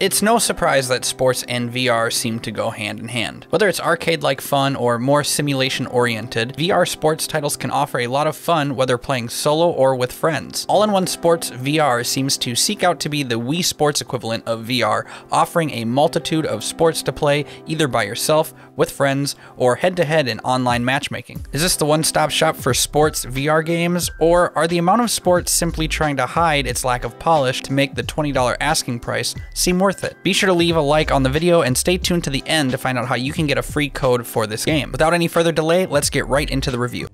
It's no surprise that sports and VR seem to go hand in hand. Whether it's arcade-like fun or more simulation-oriented, VR sports titles can offer a lot of fun whether playing solo or with friends. All-in-One Sports VR seems to seek out to be the Wii Sports equivalent of VR, offering a multitude of sports to play either by yourself, with friends, or head-to-head in online matchmaking. Is this the one-stop shop for sports VR games, or are the amount of sports simply trying to hide its lack of polish to make the $20 asking price seem worth it? Be sure to leave a like on the video and stay tuned to the end to find out how you can get a free code for this game. Without any further delay, let's get right into the review.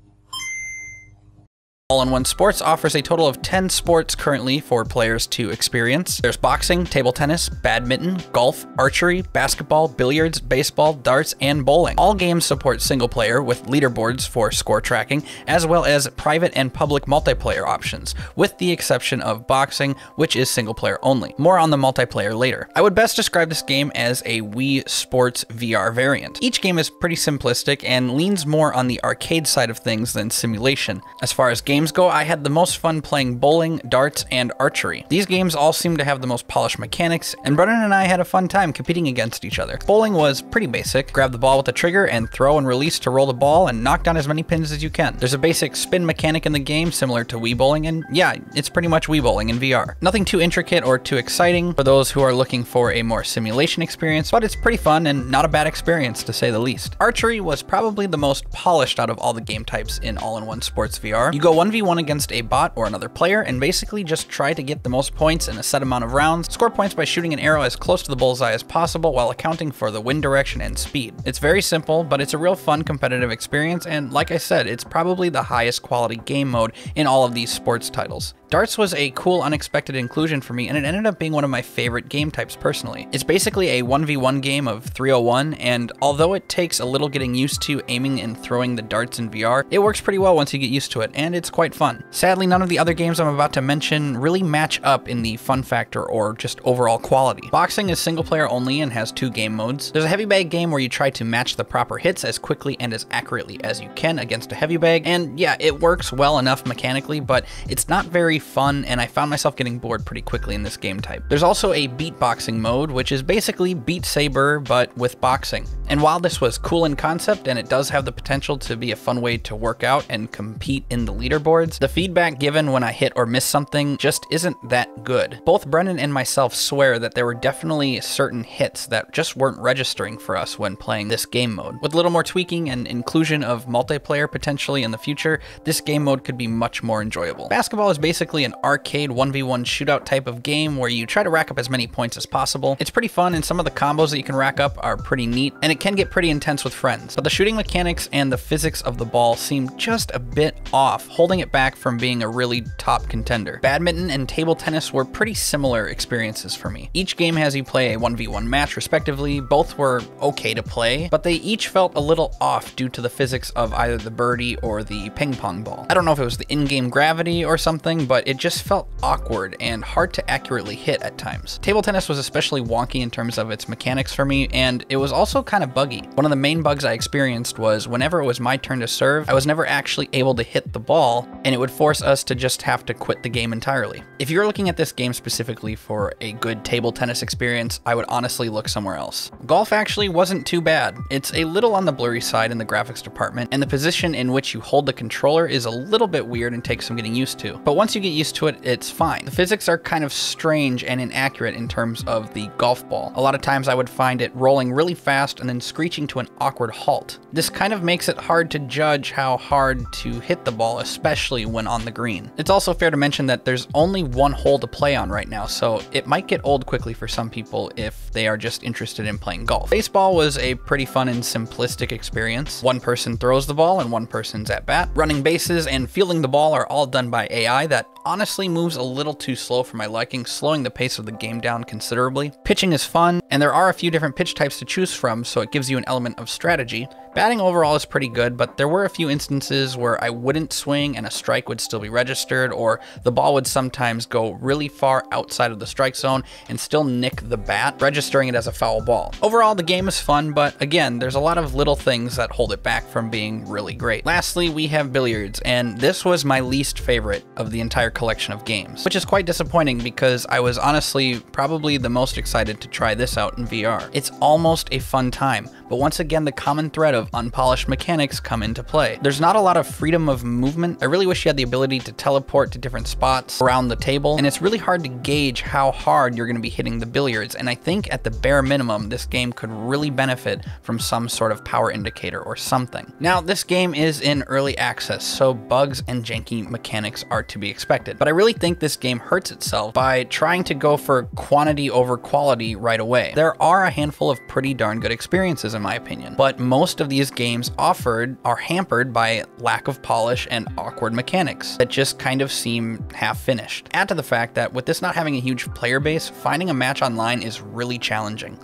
All-in-One Sports offers a total of 10 sports currently for players to experience. There's boxing, table tennis, badminton, golf, archery, basketball, billiards, baseball, darts, and bowling. All games support single player with leaderboards for score tracking, as well as private and public multiplayer options, with the exception of boxing, which is single player only. More on the multiplayer later. I would best describe this game as a Wii Sports VR variant. Each game is pretty simplistic and leans more on the arcade side of things than simulation. As far as games go, I had the most fun playing bowling, darts, and archery. These games all seem to have the most polished mechanics, and Brennan and I had a fun time competing against each other. Bowling was pretty basic. Grab the ball with the trigger and throw and release to roll the ball and knock down as many pins as you can. There's a basic spin mechanic in the game similar to Wii Bowling, and yeah, it's pretty much Wii Bowling in VR. Nothing too intricate or too exciting for those who are looking for a more simulation experience, but it's pretty fun and not a bad experience to say the least. Archery was probably the most polished out of all the game types in All-in-One Sports VR. You go 1v1 against a bot or another player and basically just try to get the most points in a set amount of rounds, score points by shooting an arrow as close to the bullseye as possible while accounting for the wind direction and speed. It's very simple, but it's a real fun competitive experience, and like I said, it's probably the highest quality game mode in all of these sports titles. Darts was a cool, unexpected inclusion for me, and it ended up being one of my favorite game types personally. It's basically a 1v1 game of 301, and although it takes a little getting used to aiming and throwing the darts in VR, it works pretty well once you get used to it, and it's quite fun. Sadly, none of the other games I'm about to mention really match up in the fun factor or just overall quality. Boxing is single player only and has 2 game modes. There's a heavy bag game where you try to match the proper hits as quickly and as accurately as you can against a heavy bag, and yeah, it works well enough mechanically, but it's not very fun, and I found myself getting bored pretty quickly in this game type. There's also a beatboxing mode, which is basically Beat Saber, but with boxing. And while this was cool in concept, and it does have the potential to be a fun way to work out and compete in the leaderboards, the feedback given when I hit or miss something just isn't that good. Both Brennan and myself swear that there were definitely certain hits that just weren't registering for us when playing this game mode. With a little more tweaking and inclusion of multiplayer potentially in the future, this game mode could be much more enjoyable. Basketball is basically an arcade 1v1 shootout type of game where you try to rack up as many points as possible. It's pretty fun, and some of the combos that you can rack up are pretty neat, and it can get pretty intense with friends. But the shooting mechanics and the physics of the ball seem just a bit off, holding it back from being a really top contender. Badminton and table tennis were pretty similar experiences for me. Each game has you play a 1v1 match respectively. Both were okay to play, but they each felt a little off due to the physics of either the birdie or the ping pong ball. I don't know if it was the in-game gravity or something, but it just felt awkward and hard to accurately hit at times. Table tennis was especially wonky in terms of its mechanics for me, and it was also kind of buggy. One of the main bugs I experienced was whenever it was my turn to serve, I was never actually able to hit the ball, and it would force us to just have to quit the game entirely. If you're looking at this game specifically for a good table tennis experience, I would honestly look somewhere else. Golf actually wasn't too bad. It's a little on the blurry side in the graphics department, and the position in which you hold the controller is a little bit weird and takes some getting used to. But once you get used to it, it's fine. The physics are kind of strange and inaccurate in terms of the golf ball. A lot of times I would find it rolling really fast and then screeching to an awkward halt. This kind of makes it hard to judge how hard to hit the ball, especially when on the green. It's also fair to mention that there's only one hole to play on right now, so it might get old quickly for some people if they are just interested in playing golf. Baseball was a pretty fun and simplistic experience. One person throws the ball and one person's at bat. Running bases and fielding the ball are all done by AI that honestly moves a little too slow for my liking, slowing the pace of the game down considerably. Pitching is fun, and there are a few different pitch types to choose from, so it gives you an element of strategy. Batting overall is pretty good, but there were a few instances where I wouldn't swing and a strike would still be registered, or the ball would sometimes go really far outside of the strike zone and still nick the bat, registering it as a foul ball. Overall, the game is fun, but again, there's a lot of little things that hold it back from being really great. Lastly, we have billiards, and this was my least favorite of the entire collection of games, which is quite disappointing because I was honestly probably the most excited to try this out in VR. It's almost a fun time, but once again, the common thread of unpolished mechanics come into play. There's not a lot of freedom of movement. I really wish you had the ability to teleport to different spots around the table, and it's really hard to gauge how hard you're going to be hitting the billiards, and I think at the bare minimum, this game could really benefit from some sort of power indicator or something. Now, this game is in early access, so bugs and janky mechanics are to be expected, but I really think this game hurts itself by trying to go for quantity over quality right away. There are a handful of pretty darn good experiences in my opinion, but most of these games offered are hampered by lack of polish and awkward mechanics that just kind of seem half finished. Add to the fact that with this not having a huge player base, finding a match online is really challenging.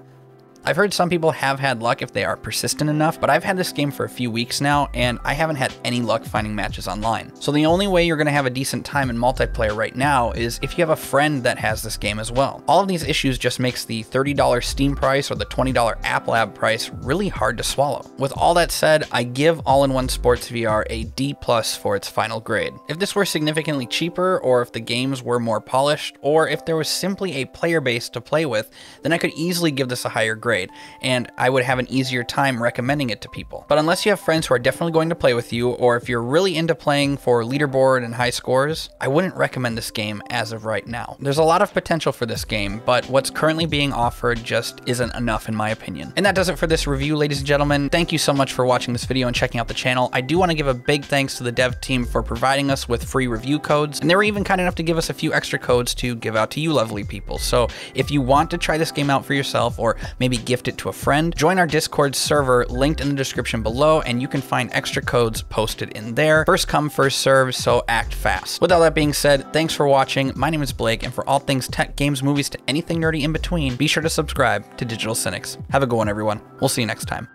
I've heard some people have had luck if they are persistent enough, but I've had this game for a few weeks now, and I haven't had any luck finding matches online. So the only way you're going to have a decent time in multiplayer right now is if you have a friend that has this game as well. All of these issues just makes the $30 Steam price or the $20 App Lab price really hard to swallow. With all that said, I give All-in-One Sports VR a D+ for its final grade. If this were significantly cheaper, or if the games were more polished, or if there was simply a player base to play with, then I could easily give this a higher grade, and I would have an easier time recommending it to people. But unless you have friends who are definitely going to play with you, or if you're really into playing for leaderboard and high scores, I wouldn't recommend this game as of right now. There's a lot of potential for this game, but what's currently being offered just isn't enough in my opinion. And that does it for this review, ladies and gentlemen. Thank you so much for watching this video and checking out the channel. I do want to give a big thanks to the dev team for providing us with free review codes, and they were even kind enough to give us a few extra codes to give out to you lovely people. So if you want to try this game out for yourself, or maybe gift it to a friend, join our Discord server linked in the description below, and you can find extra codes posted in there. First come, first serve, so act fast. With all that being said, thanks for watching. My name is Blake, and for all things tech, games, movies, to anything nerdy in between, be sure to subscribe to Digital Cynics. Have a good one, everyone. We'll see you next time.